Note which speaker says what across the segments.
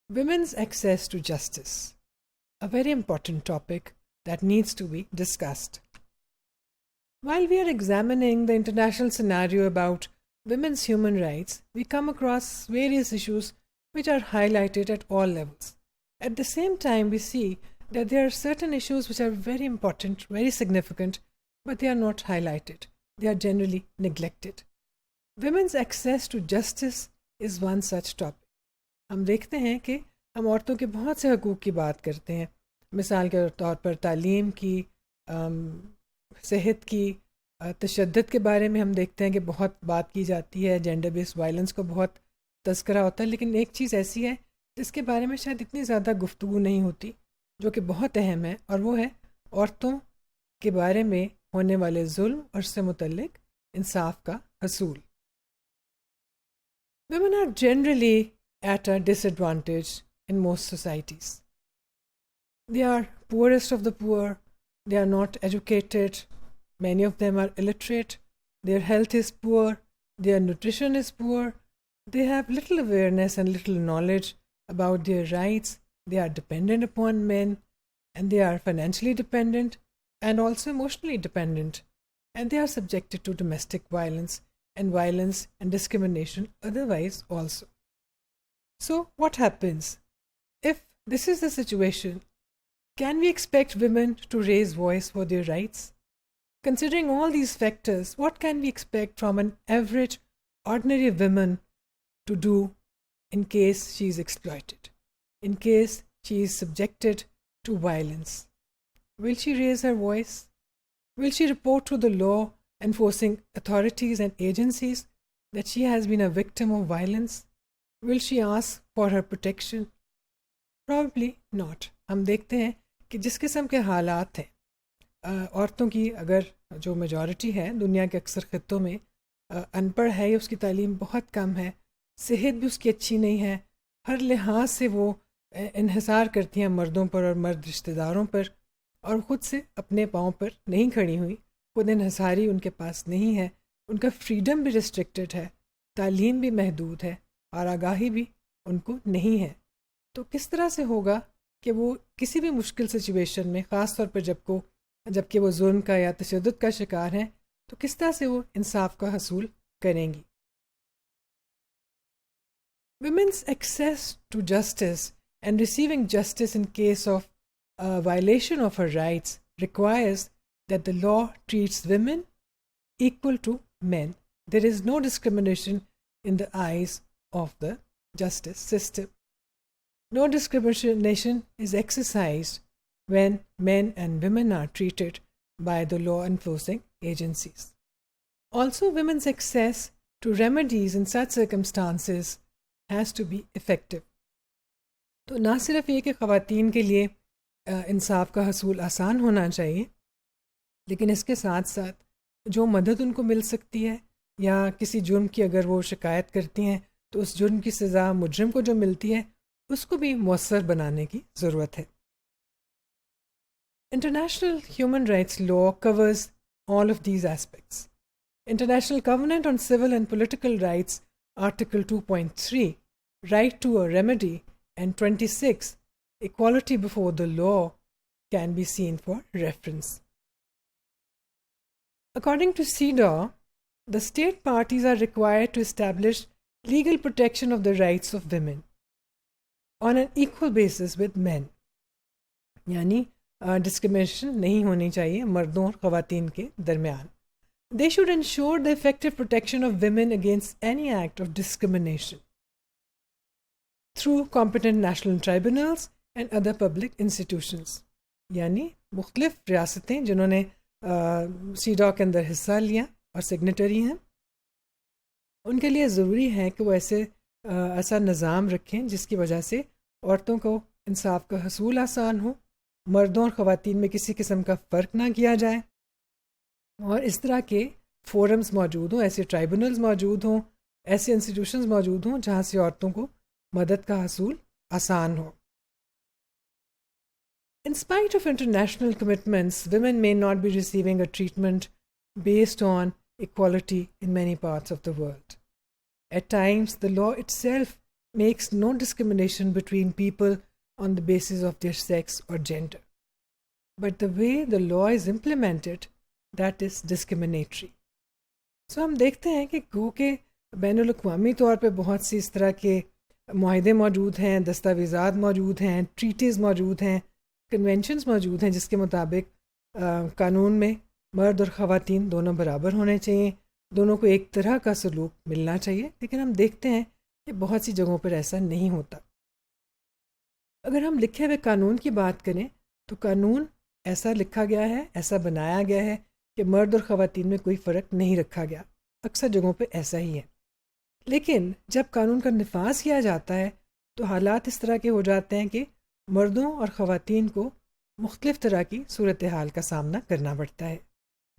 Speaker 1: Women's access to justice, a very important topic that needs to be discussed. While we are examining the international scenario about women's human rights, we come across various issues which are highlighted at all levels. At the same time, we see that there are certain issues which are very important, very significant, but they are not highlighted. They are generally neglected. Women's access to justice is one such topic. हम देखते हैं कि हम औरतों के बहुत से हकूक़ की बात करते हैं. मिसाल के तौर पर तालीम की, सेहत की, तशद्दुद के बारे में हम देखते हैं कि बहुत बात की जाती है. जेंडर बेस्ड वायलेंस को बहुत तज़किरा होता है, लेकिन एक चीज़ ऐसी है जिसके बारे में शायद इतनी ज़्यादा गुफ्तगू नहीं होती, जो कि बहुत अहम है, और वो है औरतों के बारे में होने वाले जुल्म और उससे मुतल्लिक इंसाफ का हसूल. Women are generally at a disadvantage in most societies. They are poorest of the poor, they are not educated, many of them are illiterate, their health is poor, their nutrition is poor, they have little awareness and little knowledge about their rights, they are dependent upon men, and they are financially dependent and also emotionally dependent, and they are subjected to domestic violence and discrimination otherwise also. So what happens? If this is the situation, can we expect women to raise voice for their rights? Considering all these factors, what can we expect from an average, ordinary woman to do in case she is exploited, in case she is subjected to violence? Will she raise her voice? Will she report to the law enforcing authorities and agencies that she has been a victim of violence? Will she ask for her protection? Probably not. हम देखते हैं कि जिस किस्म के हालात हैं, औरतों की अगर जो मेजॉरिटी है दुनिया के अक्सर ख़ित्तों में अनपढ़ है, उसकी तालीम बहुत कम है, सेहत भी उसकी अच्छी नहीं है, हर लिहाज से वो इन्हिसार करती हैं मर्दों पर और मर्द रिश्तेदारों पर, और ख़ुद से अपने पाँव पर नहीं खड़ी हुई, खुद इन्हिसारी उनके पास नहीं है, उनका फ्रीडम भी रिस्ट्रिक्टेड है, तालीम भी महदूद है और आगाही भी उनको नहीं है. तो किस तरह से होगा कि वो किसी भी मुश्किल सिचुएशन में, ख़ास तौर पर जबकि वो जुल्म का या तशद्दुद का शिकार हैं, तो किस तरह से वो इंसाफ का हसूल करेंगी? Women's access to justice and receiving justice in case of a violation of her rights requires that the law treats women equal to men. There is no discrimination in the eyes of the justice system. No discrimination is exercised when men and women are treated by the law enforcing agencies. Also, women's access to remedies in such circumstances has to be effective. तो ना सिर्फ ये कि ख़वातीन के लिए इंसाफ का हसूल आसान होना चाहिए, लेकिन इसके साथ साथ जो मदद उनको मिल सकती है या किसी जुर्म की अगर वो शिकायत करती हैं तो उस जुर्म की सज़ा मुजरिम को जो मिलती है उसको भी मौसर बनाने की ज़रूरत है. International human rights law covers all of these aspects. International Covenant on Civil and Political Rights, Article 2.3, Right to a Remedy, and 26, Equality before the law, can be seen for reference. According to CEDAW, the state parties are required to establish legal protection of the rights of women on an equal basis with men. यानी discrimination नहीं होनी चाहिए मर्दों और ख़वातीन के दरमियान. They should ensure the effective protection of women against any act of discrimination through competent national tribunals and other public institutions. यानी मुख्तलिफ रियासतें जिन्होंने सीडॉ के अंदर हिस्सा लिया और सिग्नेटरी हैं, उनके लिए ज़रूरी है कि वो ऐसा निज़ाम रखें जिसकी वजह से औरतों को इंसाफ का हसूल आसान हो, मर्दों और ख़वातीन में किसी किस्म का फ़र्क ना किया जाए, और इस तरह के फोरम्स मौजूद हों, ऐसे ट्राइब्यूनल्स मौजूद हों, ऐसे इंस्टीट्यूशंस मौजूद हों जहाँ से औरतों को मदद का हसूल आसान हो. In spite of international commitments, women may not be receiving a treatment based on equality in many parts of the world. At times, the law itself makes no discrimination between people on the basis of their sex or gender. But the way the law is implemented, that is discriminatory. So हम देखते हैं कि गो के बैनुल अक़वामी तौर पे बहुत सी इस तरह के मुआहदे मौजूद हैं, दस्तावेज़ात मौजूद हैं, ट्रीटीज़ मौजूद हैं, कन्वेंशंस मौजूद हैं जिसके मुताबिक कानून में मर्द और ख़वातीन दोनों बराबर होने चाहिए, दोनों को एक तरह का सलूक मिलना चाहिए। लेकिन हम देखते हैं कि बहुत सी जगहों पर ऐसा नहीं होता। अगर हम लिखे हुए कानून की बात करें तो कानून ऐसा लिखा गया है, ऐसा बनाया गया है कि मर्द और ख़वातीन में कोई फ़र्क नहीं रखा गया। अक्सर जगहों पे ऐसा ही है। लेकिन जब कानून का निफाज किया जाता है तो हालात इस तरह के हो जाते हैं कि मर्दों और ख़वातीन को मुख्तलिफ़ तरह की सूरत हाल का सामना करना पड़ता है।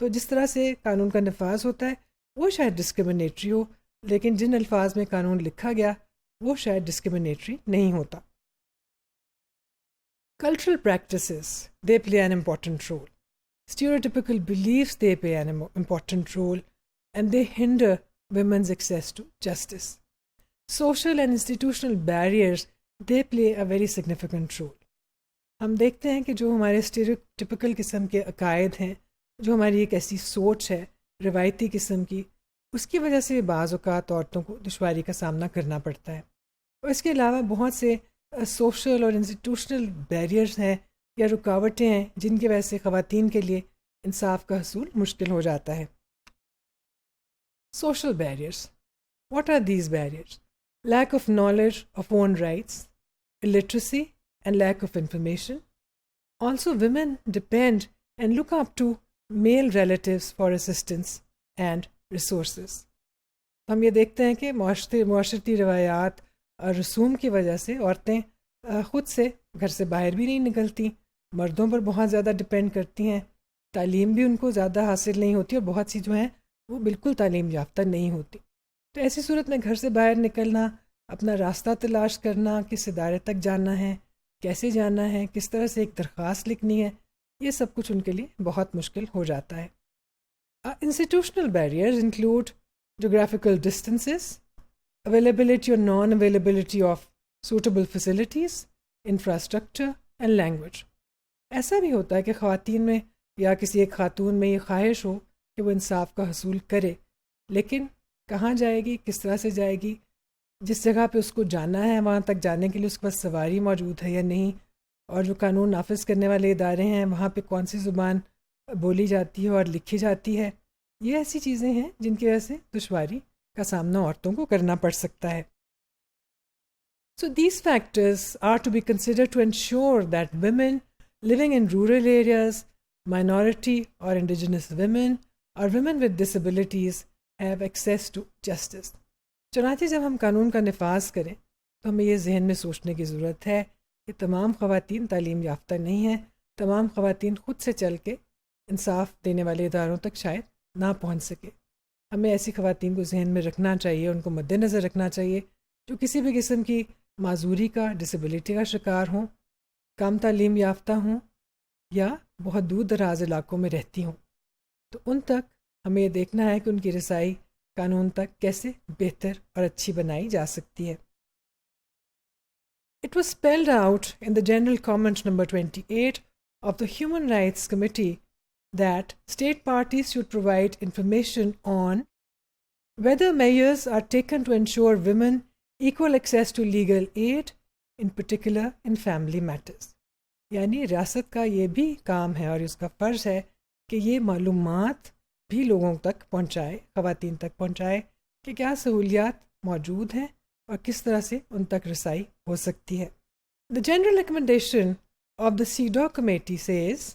Speaker 1: तो जिस तरह से कानून का निफाज होता है वो शायद डिस्क्रिमिनेटरी हो, लेकिन जिन अल्फाज में कानून लिखा गया वो शायद डिस्क्रिमिनेटरी नहीं होता। Cultural practices, they play an important role. Stereotypical beliefs, they play an important role, and they hinder women's access to justice. Social and institutional barriers, they play a very significant role. हम देखते हैं कि जो हमारे stereotypical किस्म के अकायद हैं, जो हमारी एक ऐसी सोच है रिवायती किस्म की, उसकी वजह से बाज़ औक़ात औरतों को दुश्वारी का सामना करना पड़ता है। और इसके अलावा बहुत से सोशल और इंस्टीट्यूशनल बैरियर्स हैं या रुकावटें हैं जिनकी वजह से ख़वातीन के लिए इंसाफ का हसूल मुश्किल हो जाता है। Social barriers, what are these barriers? Lack of knowledge of own rights, illiteracy and lack of information. Also, women depend and look up to male relatives for assistance and resources. हम ये देखते हैं कि माशरती रवायात और रसूम की वजह से औरतें ख़ुद से घर से बाहर भी नहीं निकलती, मर्दों पर बहुत ज़्यादा डिपेंड करती हैं, तालीम भी उनको ज़्यादा हासिल नहीं होती और बहुत सी जो हैं वो बिल्कुल तालीम याफ्ता नहीं होती। तो ऐसी सूरत में घर से बाहर निकलना, अपना रास्ता तलाश करना, किस इदारे तक जाना है, कैसे जाना है, किस तरह से एक दरख्वास्त लिखनी है, ये सब कुछ उनके लिए बहुत मुश्किल हो जाता है। Institutional barriers include geographical distances, availability or non-availability of suitable facilities, infrastructure and language. ऐसा भी होता है कि ख़वातीन में या किसी एक खातून में ये ख्वाहिश हो कि वो इंसाफ का हसूल करे, लेकिन कहाँ जाएगी, किस तरह से जाएगी, जिस जगह पे उसको जाना है वहाँ तक जाने के लिए उसके पास सवारी मौजूद है या नहीं, और जो कानून नाफिज करने वाले इदारे हैं वहाँ पे कौन सी ज़ुबान बोली जाती है और लिखी जाती है, ये ऐसी चीज़ें हैं जिनकी वजह से दुश्वारी का सामना औरतों को करना पड़ सकता है। So these factors are to be considered to ensure that women living in rural areas, minority or indigenous women, or women with disabilities have access to justice. चुनांचे जब हम कानून का निफाज करें तो हमें ये जहन में सोचने की ज़रूरत है कि तमाम ख़वातीन तालीम याफ्ता नहीं हैं, तमाम ख़वातीन ख़ुद से चल के इंसाफ देने वाले इदारों तक शायद ना पहुँच सके। हमें ऐसी ख़वातीन को जहन में रखना चाहिए, उनको मद्देनज़र रखना चाहिए जो किसी भी किस्म की माजूरी का, डिसेबिलिटी का शिकार हों, कम तालीम याफ्ता हों या बहुत दूर दराज इलाकों में रहती हों। तो उन तक हमें ये देखना है कि उनकी रसाई कानून तक कैसे बेहतर और अच्छी बनाई जा सकती है। It was spelled out in the General Comment number 28 of the Human Rights Committee that state parties should provide information on whether measures are taken to ensure women equal access to legal aid, in particular in family matters. यानी रियासत का ये भी काम है और उसका फ़र्ज़ है कि ये मालूमात भी लोगों तक पहुँचाए, ख़वातीन तक पहुँचाए कि क्या सहूलियात मौजूद हैं और किस तरह से उन तक रसाई हो सकती है। The general recommendation of the CEDAW committee says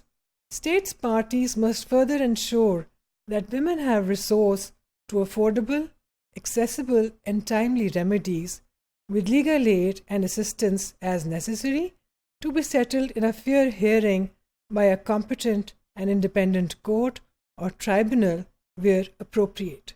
Speaker 1: states parties must further ensure that women have resource to affordable, accessible and timely remedies with legal aid and assistance as necessary to be settled in a fair hearing by a competent and independent court or tribunal where appropriate.